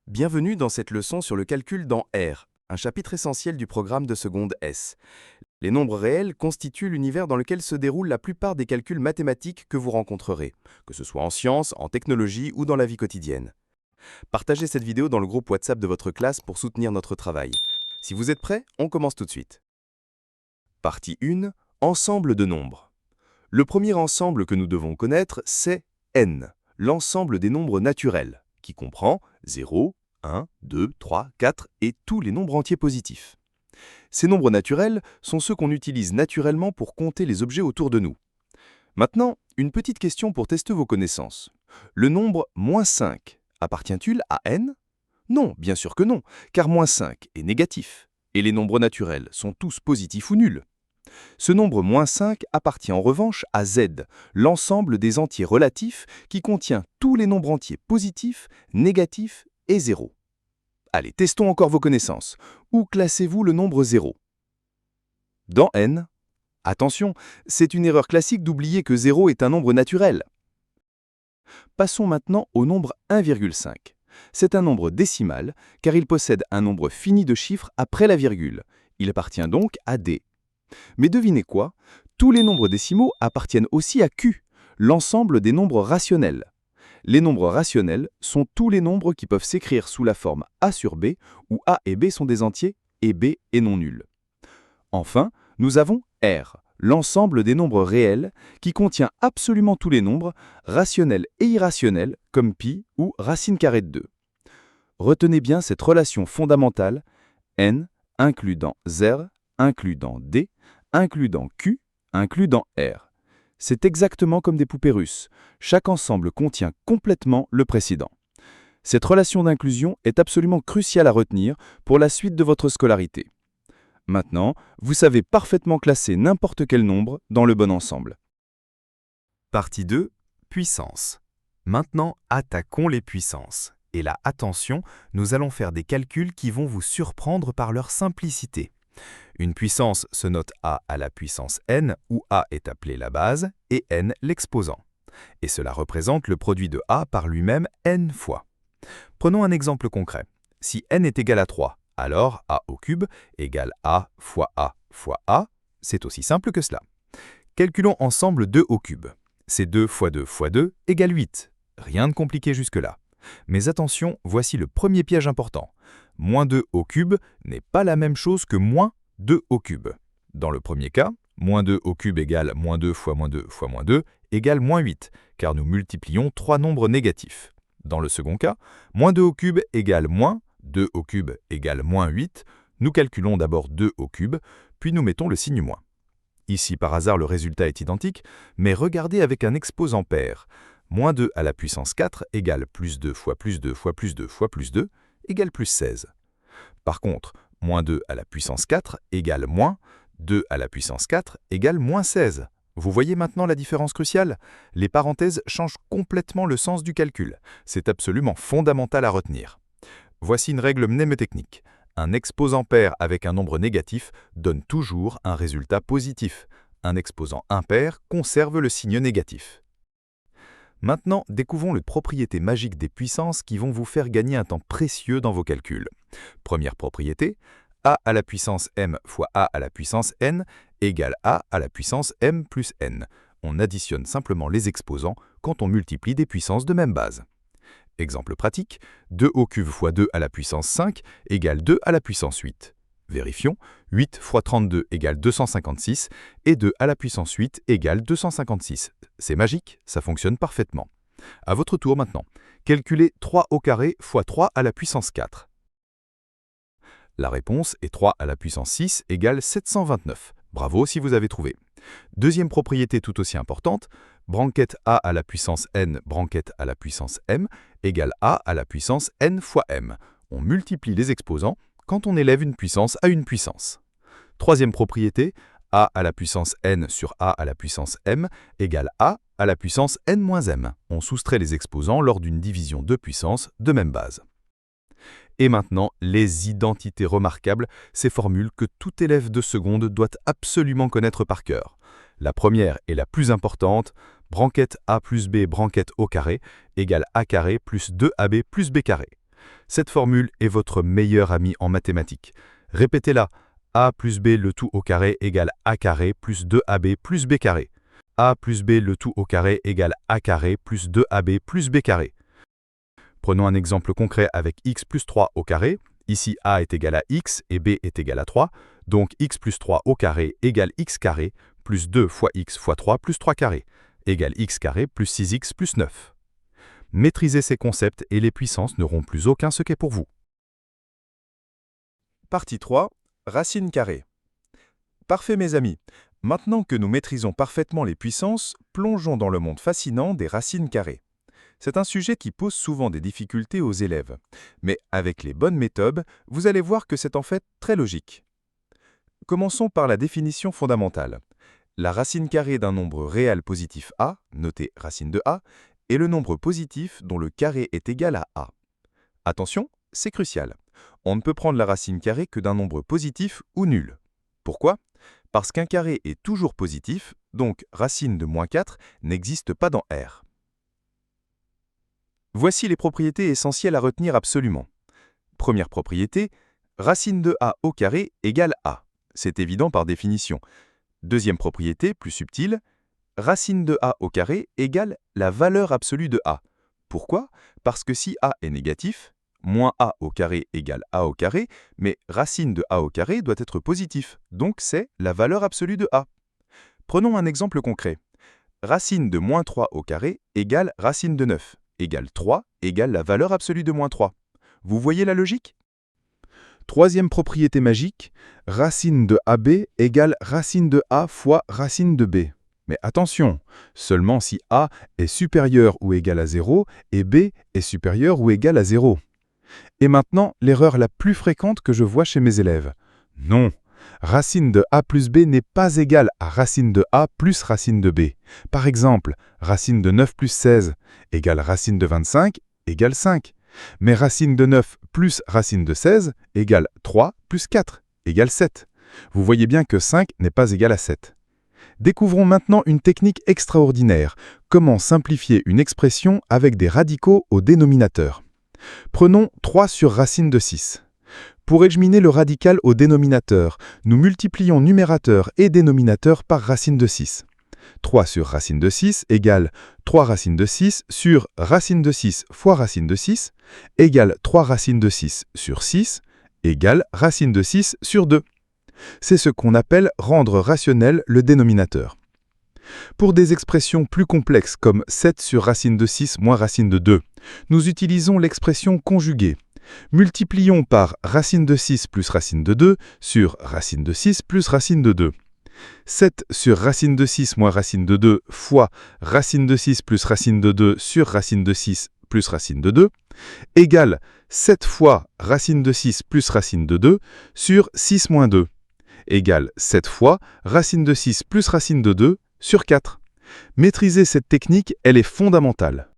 Bienvenue dans cette leçon sur le calcul dans R, un chapitre essentiel du programme de seconde S. Les nombres réels constituent l'univers dans lequel se déroulent la plupart des calculs mathématiques que vous rencontrerez, que ce soit en sciences, en technologie ou dans la vie quotidienne. Partagez cette vidéo dans le groupe WhatsApp de votre classe pour soutenir notre travail. Si vous êtes prêts, on commence tout de suite. Partie 1. Ensemble de nombres. Le premier ensemble que nous devons connaître, c'est n, l'ensemble des nombres naturels, qui comprend 0, 1, 2, 3, 4 et tous les nombres entiers positifs. Ces nombres naturels sont ceux qu'on utilise naturellement pour compter les objets autour de nous. Maintenant, une petite question pour tester vos connaissances. Le nombre -5 appartient-il à n? Non, bien sûr que non, car -5 est négatif, et les nombres naturels sont tous positifs ou nuls. Ce nombre -5 appartient en revanche à z, l'ensemble des entiers relatifs qui contient tous les nombres entiers positifs, négatifs et 0. Allez, testons encore vos connaissances. Où classez-vous le nombre 0? Dans n. Attention, c'est une erreur classique d'oublier que 0 est un nombre naturel. Passons maintenant au nombre 1,5. C'est un nombre décimal, car il possède un nombre fini de chiffres après la virgule. Il appartient donc à d. Mais devinez quoi? Tous les nombres décimaux appartiennent aussi à Q, l'ensemble des nombres rationnels. Les nombres rationnels sont tous les nombres qui peuvent s'écrire sous la forme A sur B, où A et B sont des entiers et B est non nul. Enfin, nous avons R, l'ensemble des nombres réels, qui contient absolument tous les nombres, rationnels et irrationnels, comme pi ou racine carrée de 2. Retenez bien cette relation fondamentale, n inclus dans R, inclus dans D, inclus dans Q, inclus dans R. C'est exactement comme des poupées russes. Chaque ensemble contient complètement le précédent. Cette relation d'inclusion est absolument cruciale à retenir pour la suite de votre scolarité. Maintenant, vous savez parfaitement classer n'importe quel nombre dans le bon ensemble. Partie 2. Puissance. Maintenant, attaquons les puissances. Et là, attention, nous allons faire des calculs qui vont vous surprendre par leur simplicité. Une puissance se note a à la puissance n, où a est appelée la base et n l'exposant. Et cela représente le produit de a par lui-même n fois. Prenons un exemple concret. Si n est égal à 3, alors a au cube égale a, c'est aussi simple que cela. Calculons ensemble 2 au cube. C'est 2 fois 2 fois 2 égale 8. Rien de compliqué jusque-là. Mais attention, voici le premier piège important. Moins 2 au cube n'est pas la même chose que moins 2 au cube. Dans le premier cas, moins 2 au cube égale moins 2 fois moins 2 fois moins 2 égale moins 8, car nous multiplions 3 nombres négatifs. Dans le second cas, moins 2 au cube égale moins 2 au cube égale moins 8. Nous calculons d'abord 2 au cube, puis nous mettons le signe moins. Ici, par hasard, le résultat est identique, mais regardez avec un exposant pair. Moins 2 à la puissance 4 égale plus 2 fois plus 2 fois plus 2 fois plus 2 égale plus 16. Par contre, moins 2 à la puissance 4 égale moins 2 à la puissance 4 égale moins 16. Vous voyez maintenant la différence cruciale? Les parenthèses changent complètement le sens du calcul. C'est absolument fondamental à retenir. Voici une règle mnémotechnique. Un exposant pair avec un nombre négatif donne toujours un résultat positif. Un exposant impair conserve le signe négatif. Maintenant, découvrons les propriétés magiques des puissances qui vont vous faire gagner un temps précieux dans vos calculs. Première propriété, a à la puissance m fois a à la puissance n égale a à la puissance m plus n. On additionne simplement les exposants quand on multiplie des puissances de même base. Exemple pratique, 2 au cube fois 2 à la puissance 5 égale 2 à la puissance 8. Vérifions, 8 fois 32 égale 256 et 2 à la puissance 8 égale 256. C'est magique, ça fonctionne parfaitement. À votre tour maintenant, calculez 3 au carré fois 3 à la puissance 4. La réponse est 3 à la puissance 6 égale 729. Bravo si vous avez trouvé. Deuxième propriété tout aussi importante, braquette a à la puissance n, braquette à la puissance m égale a à la puissance n fois m. On multiplie les exposants quand on élève une puissance à une puissance. Troisième propriété, a à la puissance n sur a à la puissance m égale a à la puissance n moins m. On soustrait les exposants lors d'une division de puissances de même base. Et maintenant, les identités remarquables, ces formules que tout élève de seconde doit absolument connaître par cœur. La première et la plus importante, braquette a plus b braquette au carré égale a carré plus 2ab plus b carré. Cette formule est votre meilleur ami en mathématiques. Répétez-la. A plus B le tout au carré égale A carré plus 2AB plus B carré. A plus B le tout au carré égale A carré plus 2AB plus B carré. Prenons un exemple concret avec x plus 3 au carré. Ici, A est égal à x et B est égal à 3. Donc x plus 3 au carré égale x carré plus 2 fois x fois 3 plus 3 carré égale x carré plus 6x plus 9. Maîtrisez ces concepts et les puissances n'auront plus aucun secret pour vous. Partie 3. Racine carrée. Parfait mes amis. Maintenant que nous maîtrisons parfaitement les puissances, plongeons dans le monde fascinant des racines carrées. C'est un sujet qui pose souvent des difficultés aux élèves. Mais avec les bonnes méthodes, vous allez voir que c'est en fait très logique. Commençons par la définition fondamentale. La racine carrée d'un nombre réel positif a, noté racine de a, est le nombre positif dont le carré est égal à a. Attention, c'est crucial. On ne peut prendre la racine carrée que d'un nombre positif ou nul. Pourquoi ? Parce qu'un carré est toujours positif, donc racine de moins 4 n'existe pas dans R. Voici les propriétés essentielles à retenir absolument. Première propriété, racine de a au carré égale a. C'est évident par définition. Deuxième propriété, plus subtile, racine de a au carré égale la valeur absolue de a. Pourquoi ? Parce que si a est négatif, moins a au carré égale a au carré, mais racine de a au carré doit être positif, donc c'est la valeur absolue de a. Prenons un exemple concret. Racine de moins 3 au carré égale racine de 9, égale 3, égale la valeur absolue de moins 3. Vous voyez la logique ? Troisième propriété magique, racine de AB égale racine de A fois racine de B. Mais attention, seulement si A est supérieur ou égal à 0 et B est supérieur ou égal à 0. Et maintenant, l'erreur la plus fréquente que je vois chez mes élèves. Non, racine de A plus B n'est pas égale à racine de A plus racine de B. Par exemple, racine de 9 plus 16 égale racine de 25 égale 5. Mais racine de 9 plus racine de 16 égale 3 plus 4 égale 7. Vous voyez bien que 5 n'est pas égal à 7. Découvrons maintenant une technique extraordinaire. Comment simplifier une expression avec des radicaux au dénominateur. Prenons 3 sur racine de 6. Pour éliminer le radical au dénominateur, nous multiplions numérateur et dénominateur par racine de 6. 3 sur racine de 6 égale 3 racine de 6 sur racine de 6 fois racine de 6 égale 3 racine de 6 sur 6 égale racine de 6 sur 2. C'est ce qu'on appelle rendre rationnel le dénominateur. Pour des expressions plus complexes comme 7 sur racine de 6 moins racine de 2, nous utilisons l'expression conjuguée. Multiplions par racine de 6 plus racine de 2 sur racine de 6 plus racine de 2. 7 sur racine de 6 moins racine de 2 fois racine de 6 plus racine de 2 sur racine de 6 plus racine de 2 égale 7 fois racine de 6 plus racine de 2 sur 6 moins 2 égale 7 fois racine de 6 plus racine de 2 sur 4. Maîtriser cette technique, elle est fondamentale.